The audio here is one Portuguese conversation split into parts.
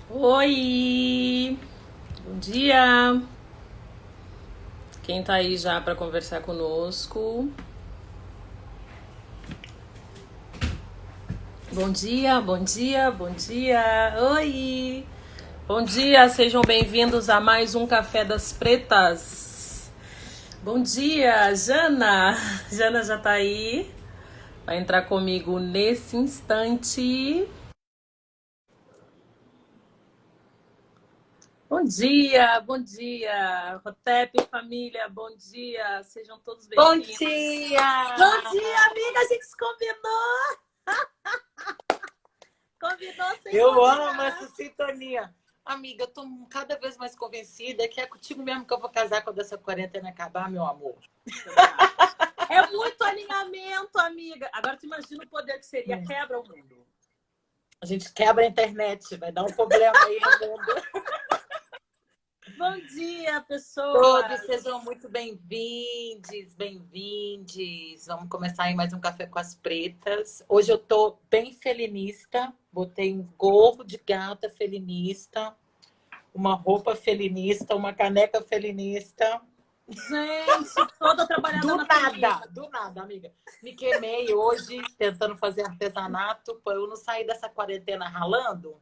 Oi! Bom dia! Quem tá aí já para conversar conosco? Bom dia, bom dia, bom dia! Oi! Bom dia, sejam bem-vindos a mais um Café das Pretas. Bom dia, Jana! Jana já tá aí? Vai entrar comigo nesse instante. Bom dia, Rotep, família, bom dia, sejam todos Bom bem-vindos. Bom dia! dia, amiga, a gente se combinou! Combinou sem Eu amo combinar. essa sintonia. Amiga, eu tô cada vez mais convencida que é contigo mesmo que eu vou casar quando essa quarentena acabar, meu amor. Também acho. É muito alinhamento, amiga. Agora tu imagina o poder que seria quebra o mundo. A gente quebra a internet, vai dar um problema aí no mundo. Bom dia, Todos pessoas. sejam muito bem-vindos, bem-vindes. Vamos começar aí mais um Café com as Pretas. Hoje eu tô bem felinista, botei um gorro de gata felinista, uma roupa felinista, uma caneca felinista. Gente, toda trabalhada Do na nada, família. do nada, amiga. Me queimei hoje tentando fazer artesanato para eu não sair dessa quarentena rolando.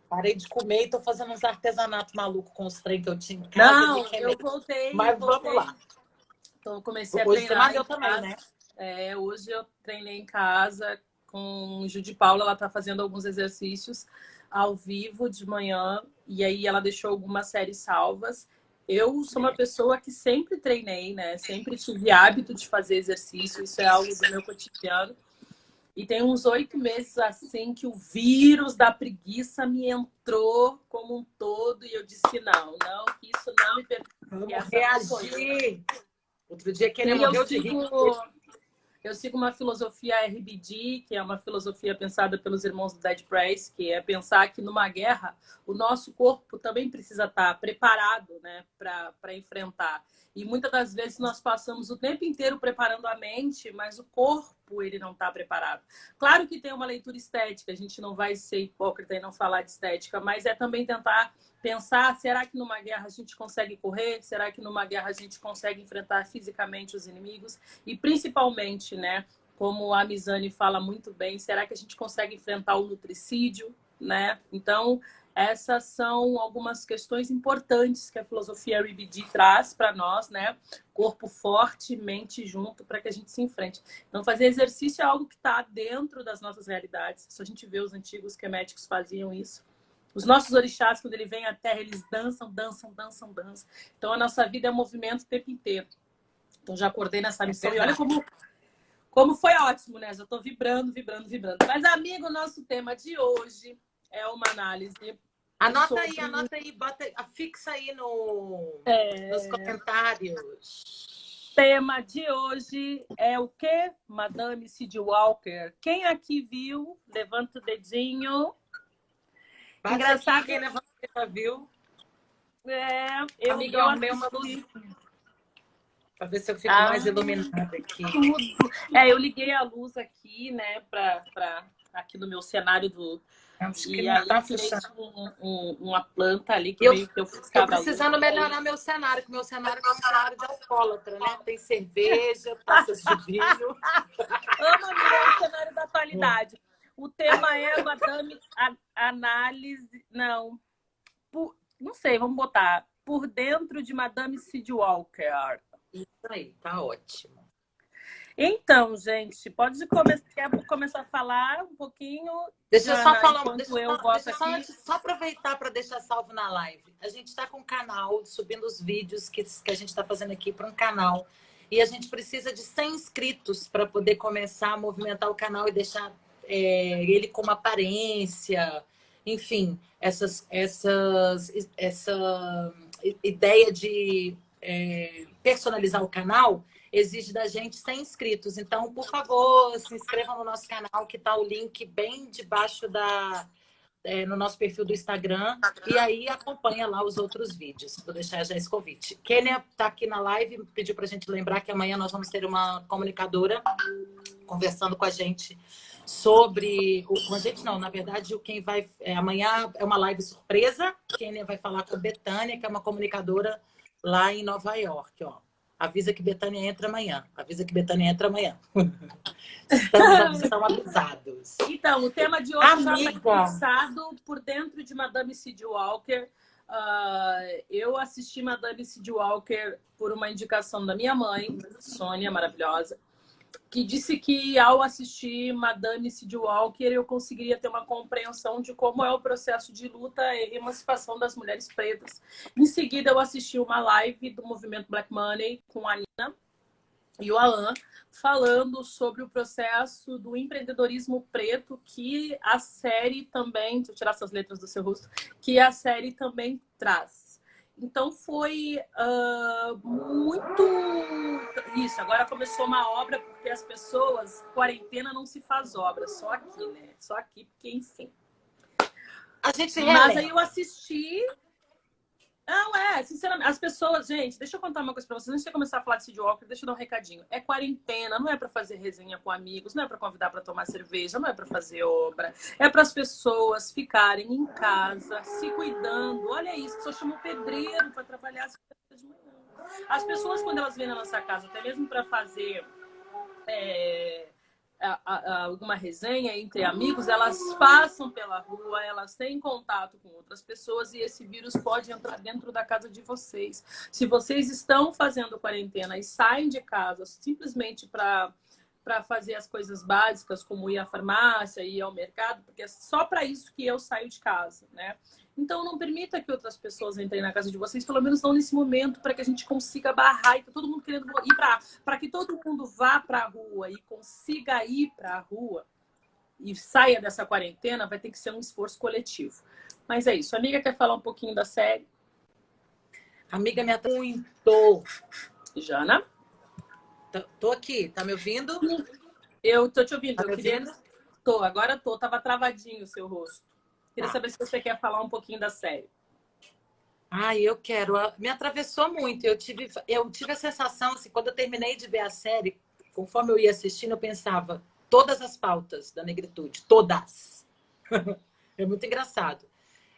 Parei de comer e tô fazendo uns artesanatos malucos com os trem que eu tinha em casa, me Não, queimei. eu voltei, Mas vamos lá. Então, comecei a Hoje você treinar malhou em também, casa. né? Hoje eu treinei em casa com Ju de Paula. Ela está fazendo alguns exercícios ao vivo de manhã. E aí ela deixou algumas séries salvas. Eu sou uma pessoa que sempre treinei, né? Sempre tive hábito de fazer exercício. Isso é algo do meu cotidiano. E tem uns 8 meses assim que o vírus da preguiça me entrou como um todo. E eu disse, não, que isso não me pertence. Vamos Essa não sou eu. reagir. Outro dia que ele Sim, eu morreu de rir. sigo Eu sigo uma filosofia RBD, que é uma filosofia pensada pelos irmãos do Dead Press, que é pensar que numa guerra o nosso corpo também precisa estar preparado, né, para enfrentar. E muitas das vezes nós passamos o tempo inteiro preparando a mente, mas o corpo ele não está preparado. Claro que tem uma leitura estética, a gente não vai ser hipócrita e não falar de estética, mas é também tentar pensar, será que numa guerra a gente consegue correr? Será que numa guerra a gente consegue enfrentar fisicamente os inimigos? E principalmente, né, como a Mizane fala muito bem, será que a gente consegue enfrentar o nutricídio, né? Então, essas são algumas questões importantes que a filosofia RBD traz para nós, né? Corpo forte, mente junto, para que a gente se enfrente. Então, fazer exercício é algo que está dentro das nossas realidades. Se a gente vê os antigos queméticos faziam isso. Os nossos orixás, quando ele vem à Terra, eles dançam. Então, a nossa vida é movimento o tempo inteiro. Então, já acordei nessa missão. E olha como foi ótimo, né? Já estou vibrando. Mas, amigo, o nosso tema de hoje é uma análise Anota sobre... aí, fixa aí nos comentários. O tema de hoje é o quê? Madame Cid Walker. Quem aqui viu? Levanta o dedinho. Bate aqui, Engraçado. quem levanta, viu? Amiga, eu Eu arrumei uma assisti. luz para ver se eu fico mais iluminada aqui. Tudo. Eu liguei a luz aqui, né, aqui no meu cenário do... Acho que E não aí tá tirei funcionando. uma planta ali que Eu meio que eu tô ofuscava a luz. precisando melhorar meu cenário, que meu cenário é um cenário de alcoólatra, né? Tem cerveja, taças de vinho. Amo, amiga, é o cenário da atualidade. O tema é Madame Análise... Não sei, vamos botar. Por dentro de Madame Cid Walker. Isso aí, tá ótimo. Então, gente, quer começar a falar um pouquinho? Deixa eu só Jana, falar, enquanto eu boto aqui. só aproveitar para deixar salvo na live. A gente está com um canal, subindo os vídeos que a gente está fazendo aqui para um canal. E a gente precisa de 100 inscritos para poder começar a movimentar o canal e deixar ele com uma aparência. Enfim, essa ideia de personalizar o canal exige da gente 100 inscritos. Então, por favor, se inscrevam no nosso canal, que está o link bem debaixo no nosso perfil do Instagram. E aí acompanha lá os outros vídeos. Vou deixar já esse convite. Kênia está aqui na live, pediu para a gente lembrar que amanhã nós vamos ter uma comunicadora conversando com a gente sobre... Com a gente não, na verdade, quem vai... amanhã é uma live surpresa. Quem vai falar com a Betânia, que é uma comunicadora lá em Nova York, ó. Avisa que Betânia entra amanhã. Avisa que Betânia entra amanhã. Estão avisados. Então, o tema de hoje já Amiga, está fixado por dentro de Madame C.J. Walker. Eu assisti Madame C.J. Walker por uma indicação da minha mãe, Sônia, maravilhosa, que disse que ao assistir Madame C.J. Walker eu conseguiria ter uma compreensão de como é o processo de luta e emancipação das mulheres pretas. Em seguida, eu assisti uma live do movimento Black Money com a Nina e o Alan, falando sobre o processo do empreendedorismo preto, que a série também, deixa eu tirar essas letras do seu rosto, que a série também traz. Então foi muito isso. Agora começou uma obra, porque as pessoas, quarentena não se faz obra, só aqui, né? Só aqui, porque enfim. A gente se Mas aí eu assisti. Não, sinceramente, as pessoas, gente, deixa eu contar uma coisa pra vocês. Antes de começar a falar de C.J. Walker, deixa eu dar um recadinho. É quarentena, não é pra fazer resenha com amigos, não é pra convidar pra tomar cerveja, não é pra fazer obra. É para as pessoas ficarem em casa, se cuidando. Olha isso, só chama o pedreiro pra trabalhar às 7 da manhã. As pessoas, quando elas vêm na nossa casa, até mesmo pra fazer... alguma resenha entre amigos, elas passam pela rua, elas têm contato com outras pessoas e esse vírus pode entrar dentro da casa de vocês. Se vocês estão fazendo quarentena e saem de casa simplesmente para fazer as coisas básicas, como ir à farmácia, ir ao mercado, porque é só para isso que eu saio de casa, né? Então, não permita que outras pessoas entrem na casa de vocês, pelo menos não nesse momento, para que a gente consiga barrar e tá todo mundo querendo ir para que todo mundo vá para a rua e consiga ir para a rua e saia dessa quarentena, vai ter que ser um esforço coletivo. Mas é isso. A amiga quer falar um pouquinho da série? Amiga, me atende muito. Jana? Tô aqui, tá me ouvindo? Eu tô te ouvindo. Tá me ouvindo? Agora tô. Tava travadinho o seu rosto. Queria saber se você quer falar um pouquinho da série. Eu quero. Me atravessou muito. Eu tive a sensação, assim, quando eu terminei de ver a série, conforme eu ia assistindo, eu pensava todas as pautas da negritude, todas. É muito engraçado.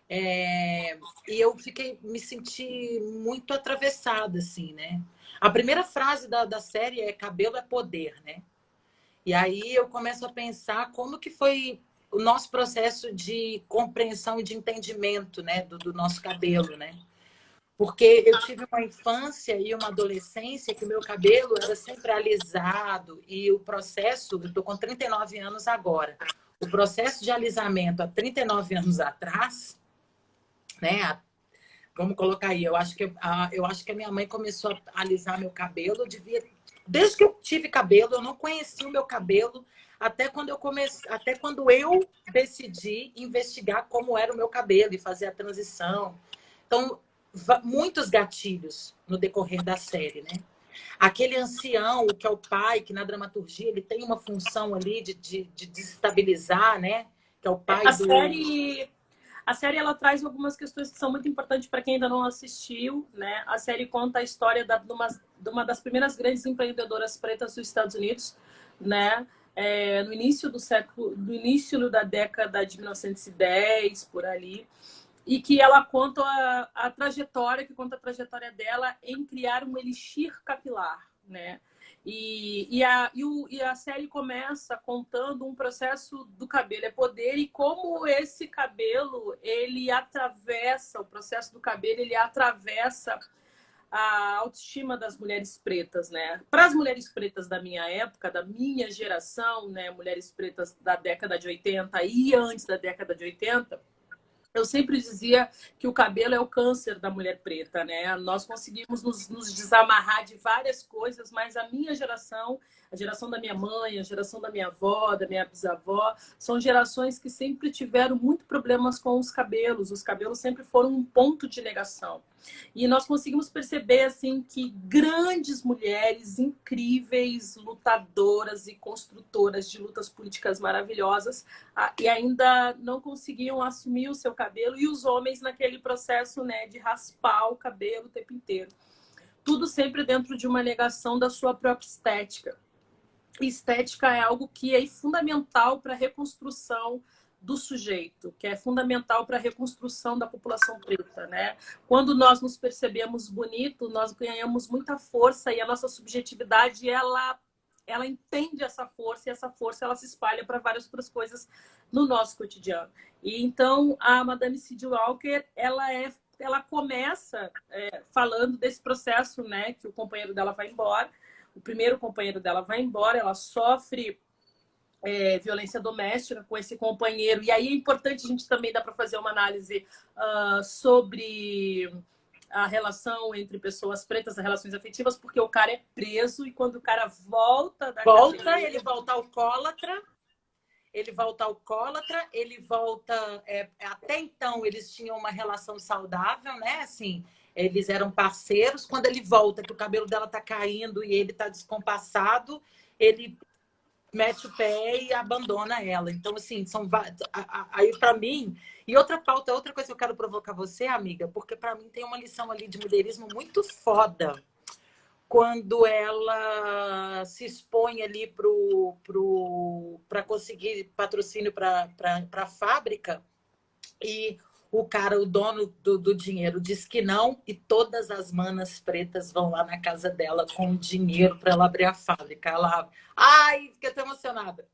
E eu me senti muito atravessada, assim, né? A primeira frase da série é cabelo é poder, né? E aí eu começo a pensar como que foi o nosso processo de compreensão e de entendimento, né, do nosso cabelo, né? Porque eu tive uma infância e uma adolescência que o meu cabelo era sempre alisado e o processo, eu estou com 39 anos agora, o processo de alisamento há 39 anos atrás, né? Vamos colocar aí, eu acho que a minha mãe começou a alisar meu cabelo, desde que eu tive cabelo, eu não conhecia o meu cabelo até quando eu decidi investigar como era o meu cabelo e fazer a transição. Então, muitos gatilhos no decorrer da série, né? Aquele ancião, que é o pai, que na dramaturgia ele tem uma função ali de desestabilizar, né? Que é o pai A série ela traz algumas questões que são muito importantes para quem ainda não assistiu, né? A série conta a história de uma das primeiras grandes empreendedoras pretas dos Estados Unidos, né? No início da década de 1910, por ali, e que ela conta a trajetória dela em criar um elixir capilar, né? E a série começa contando um processo do cabelo é poder e como esse cabelo, o processo do cabelo, ele atravessa a autoestima das mulheres pretas, né? Para as mulheres pretas da minha época, da minha geração, né? Mulheres pretas da década de 80 e antes da década de 80, eu sempre dizia que o cabelo é o câncer da mulher preta, né? Nós conseguimos nos desamarrar de várias coisas, mas a minha geração, a geração da minha mãe, a geração da minha avó, da minha bisavó, são gerações que sempre tiveram muito problemas com os cabelos. Os cabelos sempre foram um ponto de negação. E nós conseguimos perceber assim que grandes mulheres incríveis, lutadoras e construtoras de lutas políticas maravilhosas e ainda não conseguiam assumir o seu cabelo e os homens naquele processo, né, de raspar o cabelo o tempo inteiro. Tudo sempre dentro de uma negação da sua própria estética. estética é algo que é fundamental para a reconstrução do sujeito, que é fundamental para a reconstrução da população preta, né? Quando nós nos percebemos bonito, nós ganhamos muita força e a nossa subjetividade, ela entende essa força e essa força ela se espalha para várias outras coisas no nosso cotidiano. E então a Madame Cyd Walker, ela começa falando desse processo, né, que o companheiro dela vai embora, o primeiro companheiro dela vai embora, ela sofre violência doméstica com esse companheiro. E aí é importante a gente também dar para fazer uma análise sobre a relação entre pessoas pretas, as relações afetivas, porque o cara é preso e quando o cara volta da cadeia... Ele volta alcoólatra, ele volta... até então, eles tinham uma relação saudável, né? Assim, eles eram parceiros. Quando ele volta, que o cabelo dela tá caindo e ele tá descompassado, ele mete o pé e abandona ela. Então, assim, aí para mim... E outra pauta, outra coisa que eu quero provocar você, amiga, porque para mim tem uma lição ali de mulherismo muito foda quando ela se expõe ali para conseguir patrocínio para a fábrica e o cara, o dono do dinheiro, diz que não e todas as manas pretas vão lá na casa dela com dinheiro para ela abrir a fábrica. Ela, ai, fiquei até emocionada.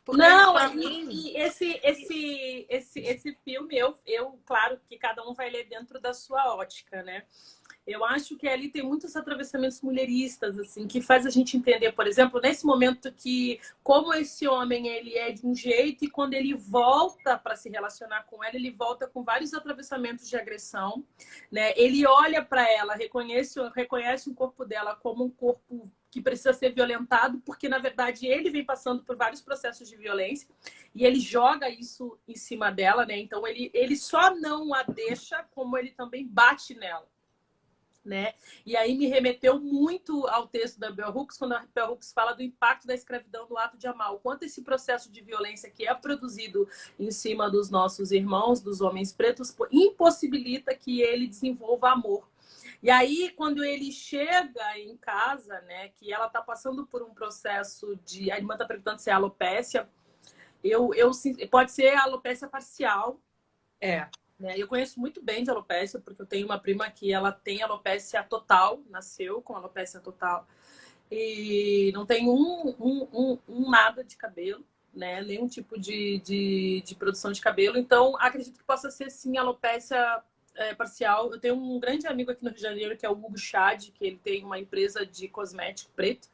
Porque não, e esse filme, claro que cada um vai ler dentro da sua ótica, né? Eu acho que ali tem muitos atravessamentos mulheristas, assim, que faz a gente entender, por exemplo, nesse momento que como esse homem ele é de um jeito e quando ele volta para se relacionar com ela, ele volta com vários atravessamentos de agressão, né? Ele olha para ela, reconhece o corpo dela como um corpo que precisa ser violentado, porque na verdade ele vem passando por vários processos de violência e ele joga isso em cima dela, né? Então ele só não a deixa, como ele também bate nela. Né? E aí me remeteu muito ao texto da Bell Hooks, quando a Bell Hooks fala do impacto da escravidão no ato de amar, o quanto esse processo de violência que é produzido em cima dos nossos irmãos, dos homens pretos, impossibilita que ele desenvolva amor. E aí, quando ele chega em casa, né, que ela está passando por um processo de... A irmã está perguntando se é alopécia. Pode ser alopécia parcial. Eu conheço muito bem de alopécia, porque eu tenho uma prima que ela tem alopécia total, nasceu com alopécia total, e não tem nada de cabelo, né? Nenhum tipo de produção de cabelo. Então, acredito que possa ser, sim, alopécia parcial. Eu tenho um grande amigo aqui no Rio de Janeiro, que é o Hugo Chad, que ele tem uma empresa de cosmético preto,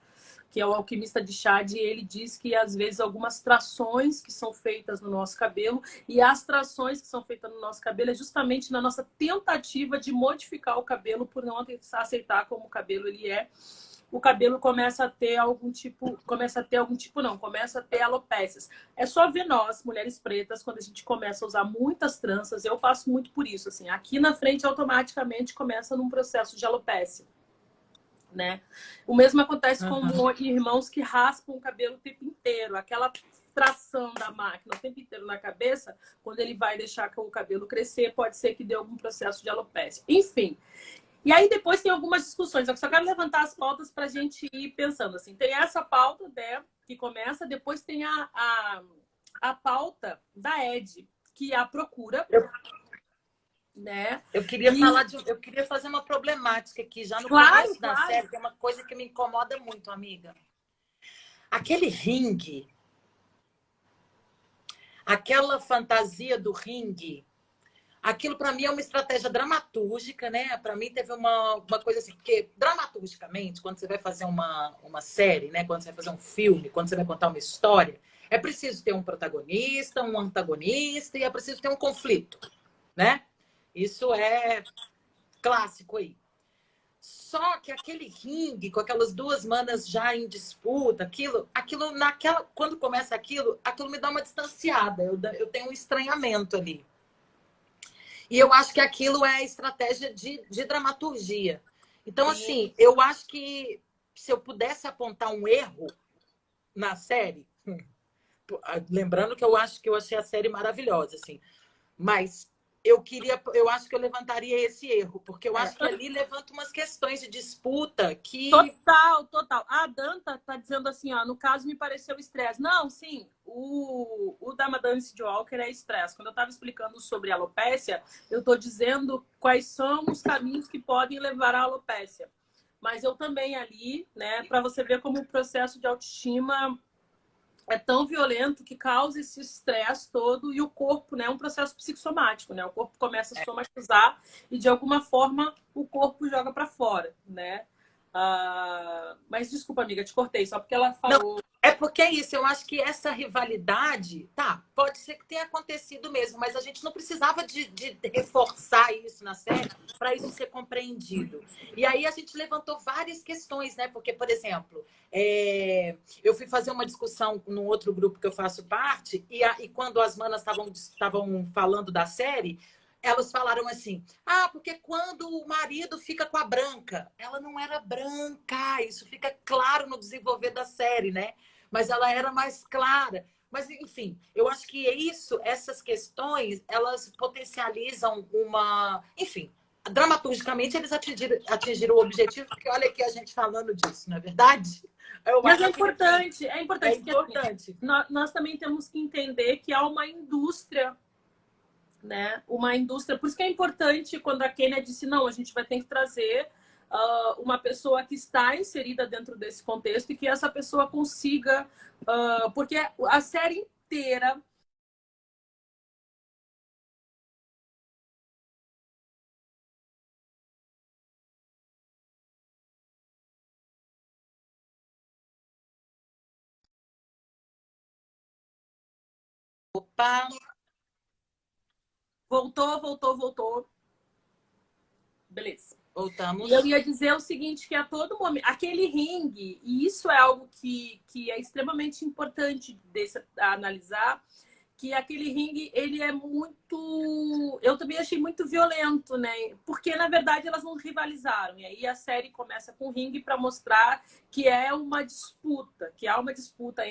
que é o alquimista de Chad, e ele diz que, às vezes, algumas trações que são feitas no nosso cabelo, e as trações que são feitas no nosso cabelo é justamente na nossa tentativa de modificar o cabelo por não aceitar como o cabelo ele é. O cabelo começa a ter alopécias. É só ver nós, mulheres pretas, quando a gente começa a usar muitas tranças, eu passo muito por isso, assim, aqui na frente automaticamente começa num processo de alopécia. Né? O mesmo acontece com irmãos que raspam o cabelo o tempo inteiro, aquela tração da máquina o tempo inteiro na cabeça, quando ele vai deixar o cabelo crescer, pode ser que dê algum processo de alopécia. Enfim. E aí depois tem algumas discussões. Eu só quero levantar as pautas para a gente ir pensando assim. Tem essa pauta, né, que começa, depois tem a pauta da Ed, que é a procura. Né? Eu queria fazer uma problemática aqui já no começo da série, que é uma coisa que me incomoda muito, amiga. Aquele ringue, aquela fantasia do ringue, aquilo para mim é uma estratégia dramatúrgica, né? Para mim teve uma coisa assim, porque dramaturgicamente, quando você vai fazer uma série, né? Quando você vai fazer um filme, quando você vai contar uma história, é preciso ter um protagonista, um antagonista e é preciso ter um conflito, né? Isso é clássico aí. Só que aquele ringue, com aquelas duas manas já em disputa, quando começa aquilo me dá uma distanciada. Eu tenho um estranhamento ali. E eu acho que aquilo é estratégia de dramaturgia. Então, assim, eu acho que se eu pudesse apontar um erro na série, lembrando que eu acho que eu achei a série maravilhosa, assim, mas eu acho que eu levantaria esse erro, porque eu acho que ali levanta umas questões de disputa que... Total, total. A Danta tá dizendo assim, ó, no caso me pareceu estresse. Não, sim, o da Madame Cid Walker é estresse. Quando eu estava explicando sobre a alopécia, eu estou dizendo quais são os caminhos que podem levar à alopécia. Mas eu também ali, né, para você ver como o processo de autoestima é tão violento que causa esse estresse todo e o corpo, né, é um processo psicossomático, né? O corpo começa a somatizar e de alguma forma o corpo joga para fora, né? Mas desculpa, amiga, te cortei só porque ela falou. Não, é porque é isso, eu acho que essa rivalidade, tá, pode ser que tenha acontecido mesmo, mas a gente não precisava de reforçar isso na série para isso ser compreendido. E aí a gente levantou várias questões, né? Porque, por exemplo, eu fui fazer uma discussão num outro grupo que eu faço parte, e quando as manas estavam falando da série, elas falaram assim: ah, porque quando o marido fica com a branca, ela não era branca, isso fica claro no desenvolver da série, né? Mas ela era mais clara. Mas, enfim, eu acho que essas questões, elas potencializam uma... Enfim, dramaturgicamente eles atingiram o objetivo, porque olha aqui a gente falando disso, não é verdade? Mas é importante, é importante. É importante. Porque, assim, nós também temos que entender que há uma indústria, né? Uma indústria. Por isso que é importante quando a Kênia disse, não, a gente vai ter que trazer uma pessoa que está inserida dentro desse contexto e que essa pessoa consiga... porque a série inteira... Opa! Voltou. Beleza. Voltamos. E eu ia dizer o seguinte, que a todo momento... Aquele ringue, e isso é algo que é extremamente importante analisar, que aquele ringue, ele é muito... Eu também achei muito violento, né? Porque, na verdade, elas não rivalizaram. E aí a série começa com o ringue para mostrar que é uma disputa, que há uma disputa.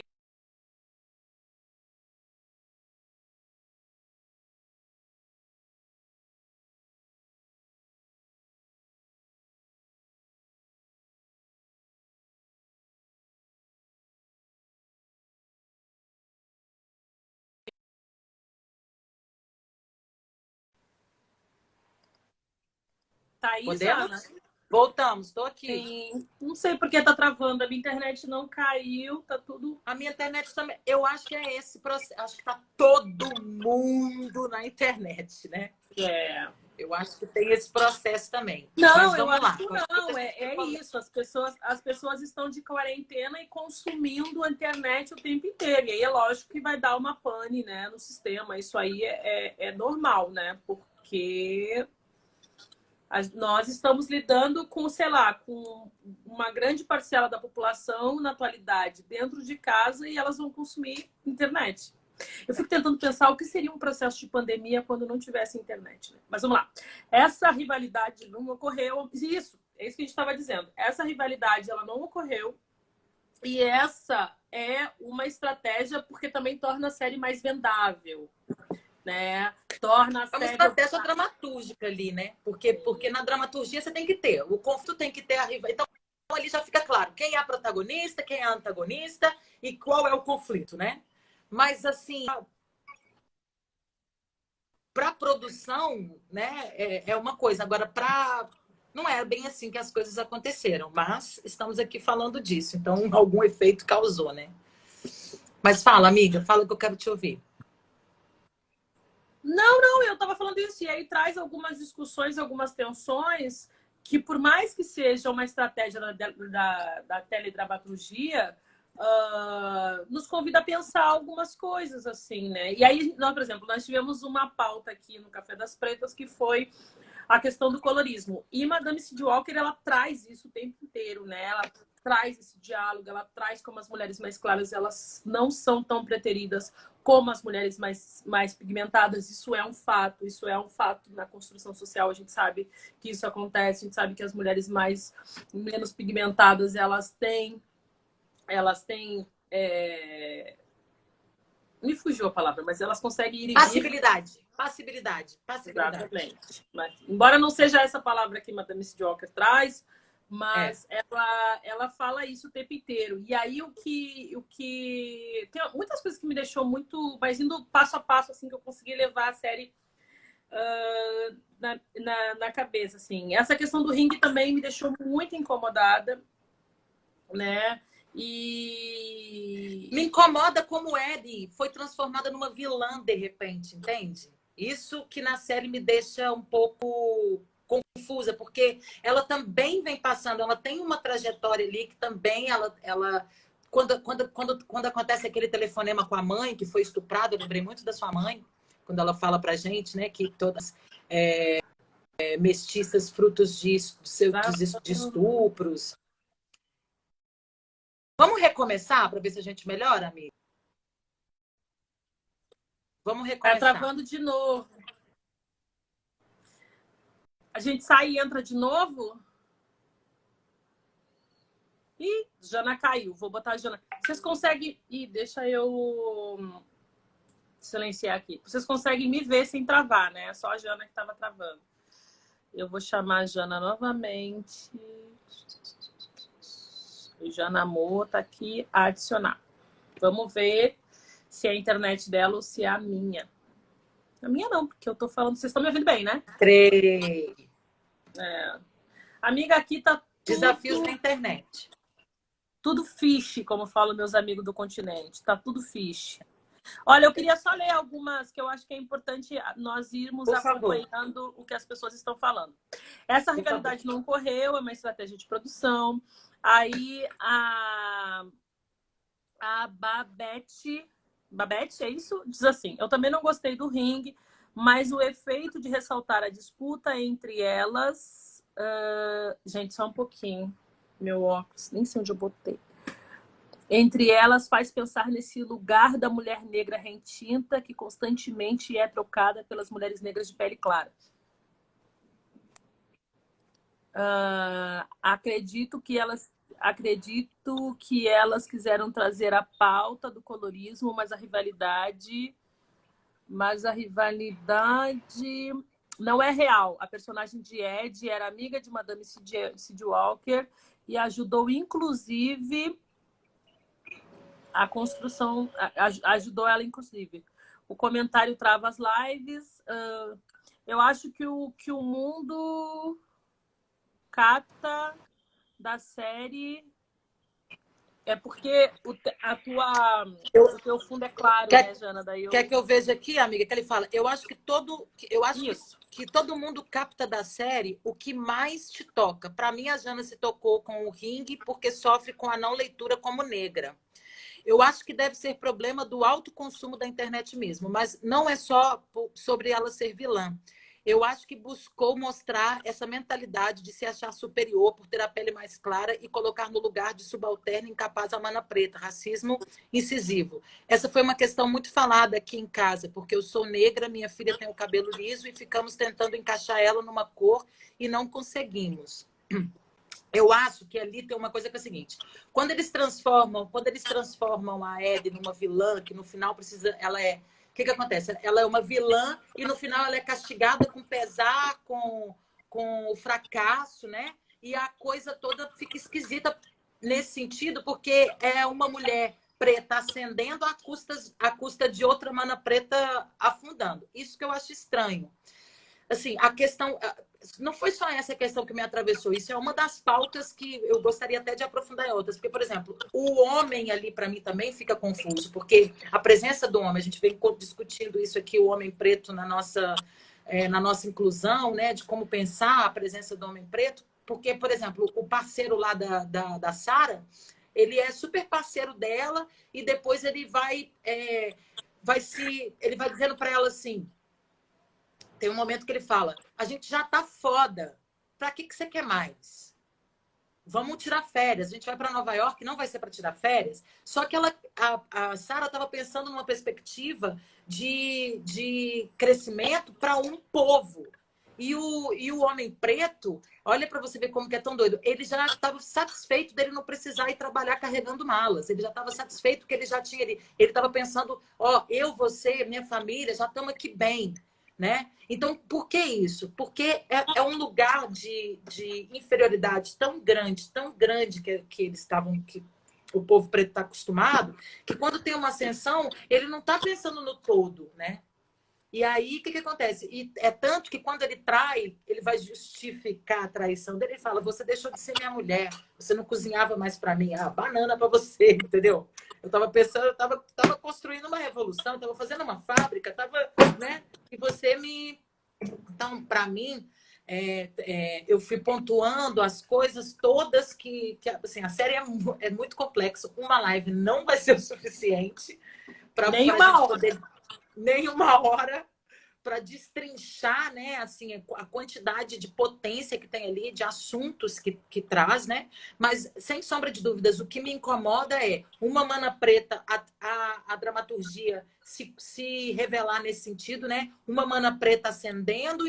Thaís, Podemos? Ana? Voltamos, estou aqui. Sim. Não sei por que tá travando. A minha internet não caiu, tá tudo... A minha internet também. Eu acho que é esse processo. Acho que tá todo mundo na internet, né? Eu acho que tem esse processo também. Não, mas eu vamos lá. acho que não. É isso. As pessoas estão de quarentena e consumindo a internet o tempo inteiro. E aí é lógico que vai dar uma pane, né, no sistema. Isso aí é normal, né? Porque nós estamos lidando com, sei lá, com uma grande parcela da população na atualidade dentro de casa e elas vão consumir internet. Eu fico tentando pensar o que seria um processo de pandemia quando não tivesse internet, né? Mas vamos lá. Essa rivalidade não ocorreu. Isso, é isso que a gente estava dizendo. Essa rivalidade, ela não ocorreu. E essa é uma estratégia porque também torna a série mais vendável, né? Torna a série... É uma estratégia dramatúrgica ali, né? Porque na dramaturgia você tem que ter. O conflito tem que ter a rivalidade. Então ali já fica claro quem é a protagonista, quem é a antagonista e qual é o conflito, né? Mas, assim, para produção, né, é uma coisa. Agora, não é bem assim que as coisas aconteceram, mas estamos aqui falando disso. Então, algum efeito causou, né? Mas fala, amiga, fala que eu quero te ouvir. Não, eu estava falando isso. E aí traz algumas discussões, algumas tensões, que por mais que seja uma estratégia da teledramaturgia, nos convida a pensar algumas coisas, assim, né? E aí, por exemplo, nós tivemos uma pauta aqui no Café das Pretas que foi a questão do colorismo. E Madame Cid Walker, ela traz isso o tempo inteiro, né? Ela traz esse diálogo, ela traz como as mulheres mais claras, elas não são tão preteridas como as mulheres mais pigmentadas. Isso é um fato na construção social, a gente sabe que isso acontece, a gente sabe que as mulheres menos pigmentadas, elas têm Me fugiu a palavra, mas elas conseguem ir e vir. Passibilidade. Passibilidade. Exatamente. Mas, embora não seja essa palavra que Madame C. Walker traz, mas ela fala isso o tempo inteiro. E aí o que tem muitas coisas que me deixou muito, mas indo passo a passo assim que eu consegui levar a série na cabeça assim. Essa questão do ringue também me deixou muito incomodada, né? E me incomoda como Eddie foi transformada numa vilã de repente, entende? Isso que na série me deixa um pouco confusa, porque ela também vem passando, ela tem uma trajetória ali que também ela quando acontece aquele telefonema com a mãe que foi estuprada, eu lembrei muito da sua mãe, quando ela fala pra gente, né, que todas mestiças frutos de estupros. Vamos recomeçar para ver se a gente melhora, amiga? Vamos recomeçar. Tá travando de novo. A gente sai e entra de novo? Ih, Jana caiu. Vou botar a Jana. Vocês conseguem... Ih, deixa eu silenciar aqui. Vocês conseguem me ver sem travar, né? É só a Jana que estava travando. Eu vou chamar a Jana novamente. Jana Amor tá aqui. Adicionar. Vamos ver se é a internet dela ou se é a minha. A minha não, porque eu tô falando... Vocês estão me ouvindo bem, né? 3. Amiga, aqui tá Desafios da internet. Tudo fish, como falam meus amigos do continente. Tá tudo fish. Olha, eu queria só ler algumas que eu acho que é importante nós irmos acompanhando o que as pessoas estão falando. Essa rivalidade não ocorreu, é uma estratégia de produção. Aí a Babette, é isso? Diz assim, eu também não gostei do ringue, mas o efeito de ressaltar a disputa entre elas... gente, só um pouquinho. Meu óculos, nem sei onde eu botei. Entre elas faz pensar nesse lugar da mulher negra retinta que constantemente é trocada pelas mulheres negras de pele clara. Acredito que elas quiseram trazer a pauta do colorismo, mas a rivalidade não é real. A personagem de Ed era amiga de Madame C. Walker e ajudou, inclusive, a construção, ajudou ela, inclusive. O comentário trava as lives. Eu acho que o mundo capta da série é porque o teu fundo é claro, né, Jana? Quer que eu veja aqui, amiga, que ele fala, eu acho que todo mundo capta da série o que mais te toca. Para mim, a Jana se tocou com o ringue porque sofre com a não leitura como negra. Eu acho que deve ser problema do alto consumo da internet mesmo, mas não é só sobre ela ser vilã. Eu acho que buscou mostrar essa mentalidade de se achar superior por ter a pele mais clara e colocar no lugar de subalterno incapaz a mana preta, racismo incisivo. Essa foi uma questão muito falada aqui em casa, porque eu sou negra, minha filha tem o cabelo liso e ficamos tentando encaixar ela numa cor e não conseguimos. Eu acho que ali tem uma coisa que é a seguinte: quando eles transformam a Ed numa vilã, que no final precisa, o que acontece? Ela é uma vilã e no final ela é castigada com pesar, com o fracasso, né? E a coisa toda fica esquisita nesse sentido, porque é uma mulher preta ascendendo à custa de outra mana preta afundando. Isso que eu acho estranho. Assim, a questão... Não foi só essa questão que me atravessou, isso é uma das pautas que eu gostaria até de aprofundar em outras. Porque, por exemplo, o homem ali, para mim, também fica confuso, porque a presença do homem, a gente vem discutindo isso aqui, o homem preto na nossa inclusão, né, de como pensar a presença do homem preto, porque, por exemplo, o parceiro lá da Sarah, ele é super parceiro dela e depois ele vai dizendo para ela assim... Tem um momento que ele fala, a gente já tá foda. Pra que você quer mais? Vamos tirar férias. A gente vai para Nova York, não vai ser para tirar férias. Só que a Sarah estava pensando numa perspectiva de crescimento para um povo. E o homem preto, olha para você ver como que é tão doido, ele já estava satisfeito dele não precisar ir trabalhar carregando malas. Ele já estava satisfeito que ele já tinha ali. Ele estava pensando, ó, eu, você, minha família, já estamos aqui bem, né? Então, por que isso? Porque é um lugar de inferioridade tão grande que eles estavam, que o povo preto está acostumado, que quando tem uma ascensão, ele não está pensando no todo, né? E aí, o que acontece? E é tanto que quando ele trai, ele vai justificar a traição dele. Ele fala, você deixou de ser minha mulher, você não cozinhava mais para mim. Ah, banana para você, entendeu? Eu estava pensando, eu tava construindo uma revolução, estava fazendo uma fábrica, né? E você me... Então, para mim, eu fui pontuando as coisas todas que assim, a série é muito complexa. Uma live não vai ser o suficiente para a gente poder... Nem uma hora para destrinchar, né, assim, a quantidade de potência que tem ali, de assuntos que traz, né? Mas, sem sombra de dúvidas, o que me incomoda é uma mana preta, a dramaturgia se revelar nesse sentido, né? Uma mana preta ascendendo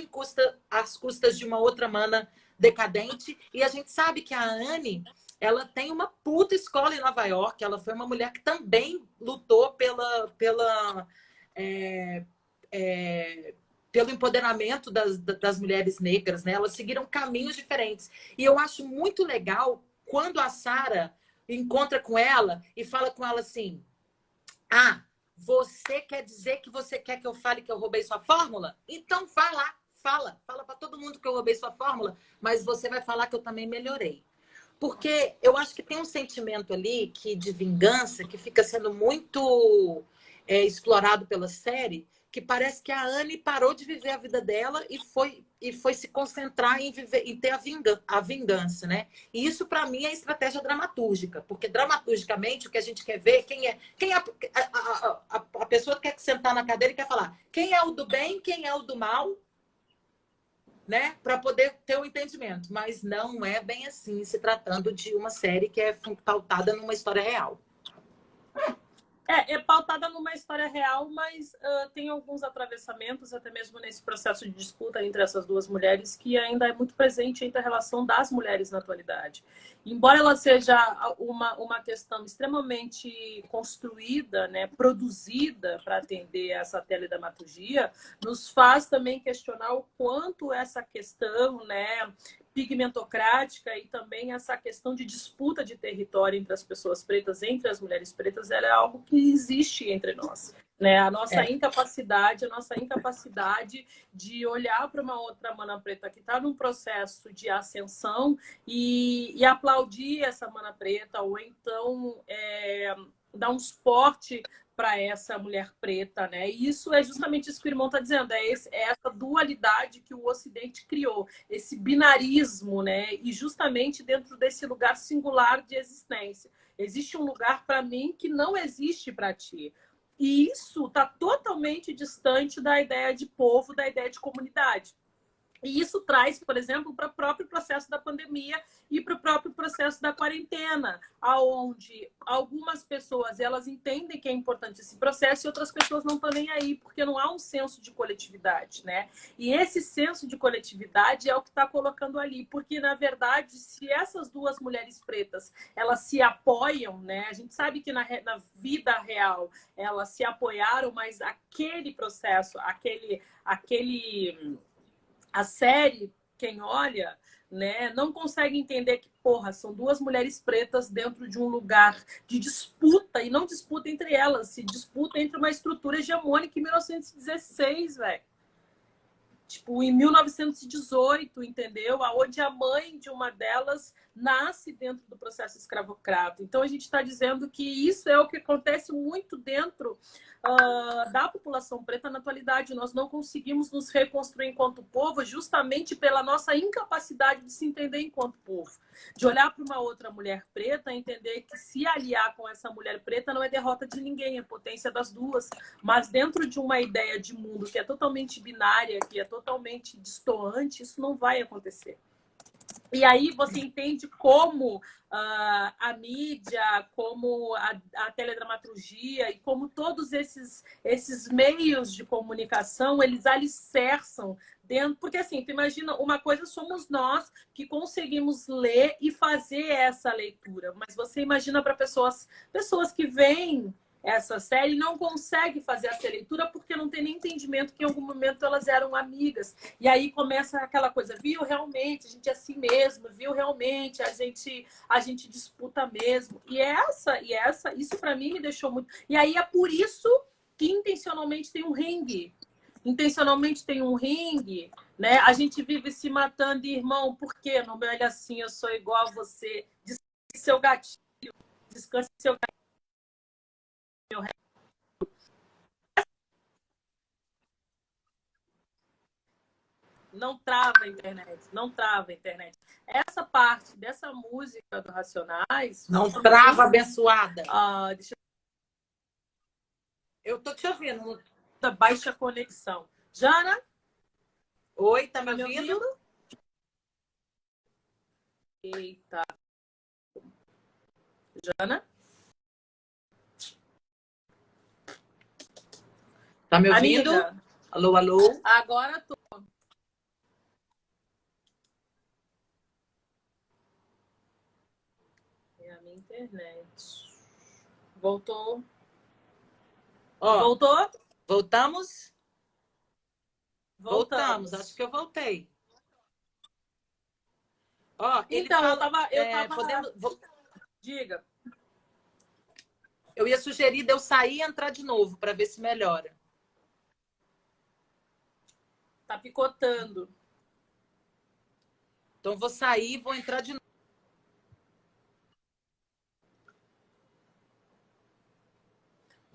às custas de uma outra mana decadente. E a gente sabe que a Anne, ela tem uma puta escola em Nova York, ela foi uma mulher que também lutou pelo empoderamento das mulheres negras, né? Elas seguiram caminhos diferentes. E eu acho muito legal quando a Sarah encontra com ela e fala com ela assim: ah, você quer dizer que você quer que eu fale que eu roubei sua fórmula? Então vai lá, fala para todo mundo que eu roubei sua fórmula, mas você vai falar que eu também melhorei. Porque eu acho que tem um sentimento ali de vingança que fica sendo muito explorado pela série, que parece que a Anne parou de viver a vida dela e foi se concentrar em ter a vingança, né? E isso, para mim, é estratégia dramatúrgica, porque dramaturgicamente o que a gente quer ver, quem é a pessoa que quer sentar na cadeira e quer falar quem é o do bem, quem é o do mal, né? Para poder ter o entendimento. Mas não é bem assim, se tratando de uma série que é pautada numa história real. É pautada numa história real, mas tem alguns atravessamentos, até mesmo nesse processo de disputa entre essas duas mulheres, que ainda é muito presente entre a relação das mulheres na atualidade. Embora ela seja uma questão extremamente construída, né, produzida para atender essa teledramaturgia, nos faz também questionar o quanto essa questão, né, pigmentocrática e também essa questão de disputa de território entre as pessoas pretas, entre as mulheres pretas, ela é algo que existe entre nós. Né? A nossa incapacidade de olhar para uma outra mana preta que está num processo de ascensão e aplaudir essa mana preta, ou então dar um suporte para essa mulher preta, né? E isso é justamente isso que o irmão está dizendo, é essa dualidade que o Ocidente criou, esse binarismo, né? E justamente dentro desse lugar singular de existência. Existe um lugar para mim que não existe para ti. E isso está totalmente distante da ideia de povo, da ideia de comunidade. E isso traz, por exemplo, para o próprio processo da pandemia e para o próprio processo da quarentena, aonde algumas pessoas elas entendem que é importante esse processo e outras pessoas não estão nem aí, porque não há um senso de coletividade, né? E esse senso de coletividade é o que está colocando ali, porque, na verdade, se essas duas mulheres pretas elas se apoiam, né? A gente sabe que na vida real elas se apoiaram, mas aquele processo, a série, quem olha, né, não consegue entender que, porra, são duas mulheres pretas dentro de um lugar de disputa, e não disputa entre elas, se disputa entre uma estrutura hegemônica em 1916, velho. Tipo, em 1918, entendeu? Aonde a mãe de uma delas nasce dentro do processo escravocrata. Então, a gente está dizendo que isso é o que acontece muito dentro da população preta na atualidade. Nós não conseguimos nos reconstruir enquanto povo justamente pela nossa incapacidade de se entender enquanto povo. De olhar para uma outra mulher preta e entender que se aliar com essa mulher preta não é derrota de ninguém, é potência das duas. Mas dentro de uma ideia de mundo que é totalmente binária, que é totalmente distoante, isso não vai acontecer. E aí você entende como a mídia, como a teledramaturgia e como todos esses meios de comunicação, eles alicerçam dentro... Porque assim, tu imagina, uma coisa somos nós que conseguimos ler e fazer essa leitura. Mas você imagina para pessoas que veem essa série não consegue fazer essa leitura porque não tem nem entendimento que em algum momento elas eram amigas. E aí começa aquela coisa, viu, realmente, a gente é assim mesmo, viu, realmente, a gente disputa mesmo. Isso para mim me deixou muito... E aí é por isso que intencionalmente tem um ringue. Intencionalmente tem um ringue, né? A gente vive se matando, irmão, por quê? Não me olha assim, eu sou igual a você. Descanse seu gatilho, descanse seu gatilho. Não trava a internet, não trava a internet. Essa parte dessa música do Racionais... Não trava, abençoada. Deixa eu tô te ouvindo. Baixa conexão. Jana? Oi, tá me ouvindo? Eita. Jana? Tá me ouvindo? Amiga, alô, alô? Agora tô. É a minha internet. Voltou. Voltou? Voltamos? Voltamos. Acho que eu voltei. Então, eu tava... Diga. Eu ia sugerir de eu sair e entrar de novo para ver se melhora. Tá picotando. Então, vou sair e vou entrar de novo.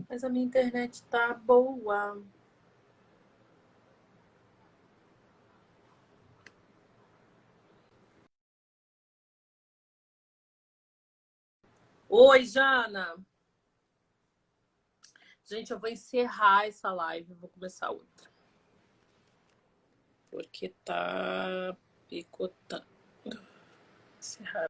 Mas a minha internet tá boa. Oi, Jana. Gente, eu vou encerrar essa live. Vou começar outra. Porque tá picotando. Encerrar.